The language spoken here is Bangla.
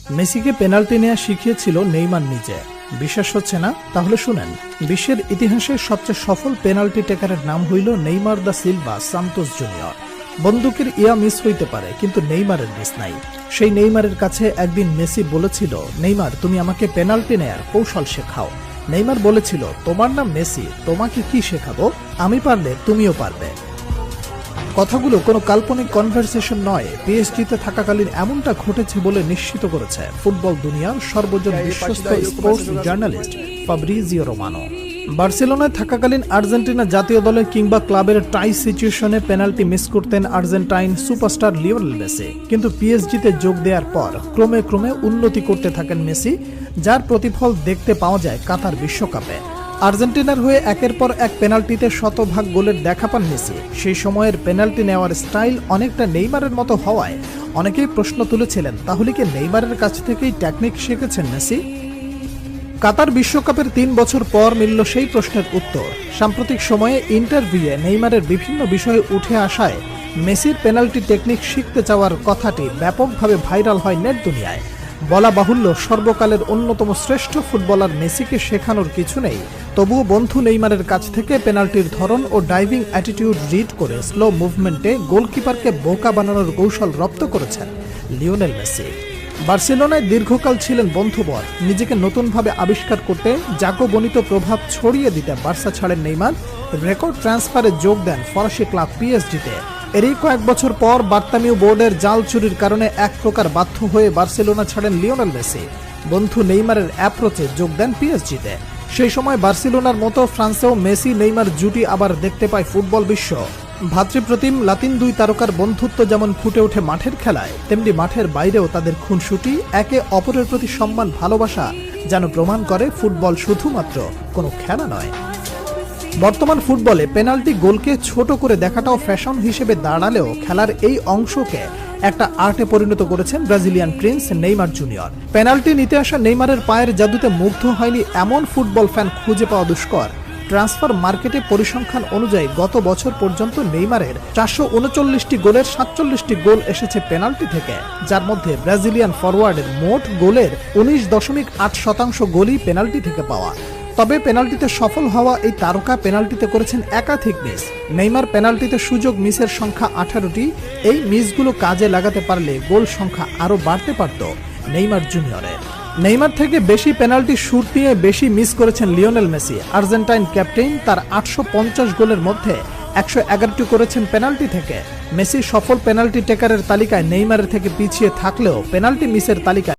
মেসিকে পেনাল্টি নেওয়া শিখিয়েছিল নেইমার নিজে। বিশ্বাস হচ্ছে না? তাহলে শুনেন। বিশ্বের ইতিহাসে সবচেয়ে সফল পেনাল্টি টেকারের নাম হইল Neymar da Silva Santos junior. বন্দুকের ইয়া মিস হইতে পারে, কিন্তু নেইমারের মিস নাই। সেই নেইমারের কাছে একদিন মেসি বলেছিল, নেইমার তুমি আমাকে পেনাল্টি নেয়ার কৌশল শেখাও। নেইমার বলেছিল, তোমার নাম মেসি, তোমাকে কি শেখাবো, আমি পারলে তুমিও পারবে। কথাগুলো কোনো কাল্পনিক কনভারসেশন নয়, পিএসজিতে থাকাকালীন এমনটা ঘটেছে বলে নিশ্চিত করেছে ফুটবল দুনিয়ার সর্বজন বিশ্বস্ত স্পোর্টস জার্নালিস্ট ফাব্রিজিও রোমানো। বার্সেলোনায় থাকাকালীন আর্জেন্টিনা জাতীয় দলে কিংবা ক্লাবের টাই সিচুয়েশনে পেনাল্টি মিস করতেন আর্জেন্টাইন সুপারস্টার লিওনেল মেসি। কিন্তু পিএসজিতে যোগ দেওয়ার পর ক্রমে ক্রমে উন্নতি করতে থাকেন মেসি, যার প্রতিফল দেখতে পাওয়া যায় কাতার বিশ্বকাপে। আর্জেন্টিনার হয়ে একের পর এক পেনাল্টিতে শতভাগ গোলের দেখা পান মেসি। সেই সময়ের পেনাল্টি নেওয়ার স্টাইল অনেকটা নেইমারের মতো হওয়ায় অনেকেই প্রশ্ন তুলেছিলেন, তাহলে কি নেইমারের কাছ থেকেই টেকনিক শিখেছেন মেসি? কাতার বিশ্বকাপের 3 বছর পর মিলল সেই প্রশ্নের উত্তর। সাম্প্রতিক সময়ে ইন্টারভিউয়ে নেইমারের বিভিন্ন বিষয়ে উঠে আসায় মেসির পেনাল্টি টেকনিক শিখতে চাওয়ার কথাটি ব্যাপকভাবে ভাইরাল হয় নেট দুনিয়ায়। বলা বাহুল্য, সর্বকালের অন্যতম শ্রেষ্ঠ ফুটবলার মেসিকে শেখানোর কিছু নেই, তবুও বন্ধু নেইমারের কাছ থেকে পেনাল্টির ধরন ও ডাইভিং অ্যাটিটিউড রিড করে স্লো মুভমেন্টে গোলকিপারকে বোকা বানানোর কৌশল রপ্ত করেছেন লিওনেল মেসি। বার্সেলোনায় দীর্ঘকাল ছিলেন বন্ধুবর। নিজেকে নতুনভাবে আবিষ্কার করতে জাকবনিত প্রভাব ছড়িয়ে দিতে বার্সা ছাড়েন নেইমার। রেকর্ড ট্রান্সফারে যোগ দেন ফরাসি ক্লাব পিএসজিতে। এরই কয়েক বছর পর বার্তামিউ বোর্ডের জাল চুরির কারণে এক প্রকার বাধ্য হয়ে বার্সেলোনা ছাড়েন লিওনেল মেসি। বন্ধু নেইমারের অ্যাপ্রোচে যোগ দেন পিএসজিতে। সেই সময় বার্সেলোনার মতো ফ্রান্সেও মেসি নেইমার জুটি আবার দেখতে পায় ফুটবল বিশ্ব। ভাতৃপ্রতিম লাতিন দুই তারকার বন্ধুত্ব যেমন ফুটে ওঠে মাঠের খেলায়, তেমনি মাঠের বাইরেও তাদের খুনসুটি, একে অপরের প্রতি সম্মান, ভালোবাসা যেন প্রমাণ করে ফুটবল শুধুমাত্র কোনো খেলা নয়। বর্তমান ফুটবলে পেনাল্টি গোলকে ছোট করে দেখাটাও ফ্যাশন হিসেবে দাঁড়ালেও খেলার এই অংশকে একটা আর্টে পরিণত করেছেন Brazilian Prince Neymar junior. Penalty নিতে আসা নেইমারের পায়ের জাদুতে মুগ্ধ হয়নি এমন ফুটবল ফ্যান খুঁজে পাওয়া দুষ্কর। ট্রান্সফার মার্কেটে পরিসংখ্যান অনুযায়ী গত বছর পর্যন্ত নেইমারের 439টি গোলের 47টি গোল এসেছে পেনাল্টি থেকে, যার মধ্যে ব্রাজিলিয়ান ফরওয়ার্ডের মোট গোলের 19.8% গোলই পেনাল্টি থেকে পাওয়া। তবে পেনাল্টিতে সফল হওয়া এই তারকা পেনাল্টিতে করেছেন একাধিক মিস। নেইমার পেনাল্টিতে সুযোগ মিসের সংখ্যা 18টি। এই মিসগুলো কাজে লাগাতে পারলে গোল সংখ্যা আরও বাড়তে পারত নেইমার জুনিয়রের। নেইমার থেকে বেশি পেনাল্টি শুট নিয়ে বেশি মিস করেছেন লিওনেল মেসি। আর্জেন্টাইন ক্যাপ্টেন তার 850 গোলের মধ্যে 111টি করেছেন পেনাল্টি থেকে। মেসি সফল পেনাল্টি টেকারের তালিকায় নেইমারের থেকে পিছিয়ে থাকলেও পেনাল্টি মিসের তালিকায়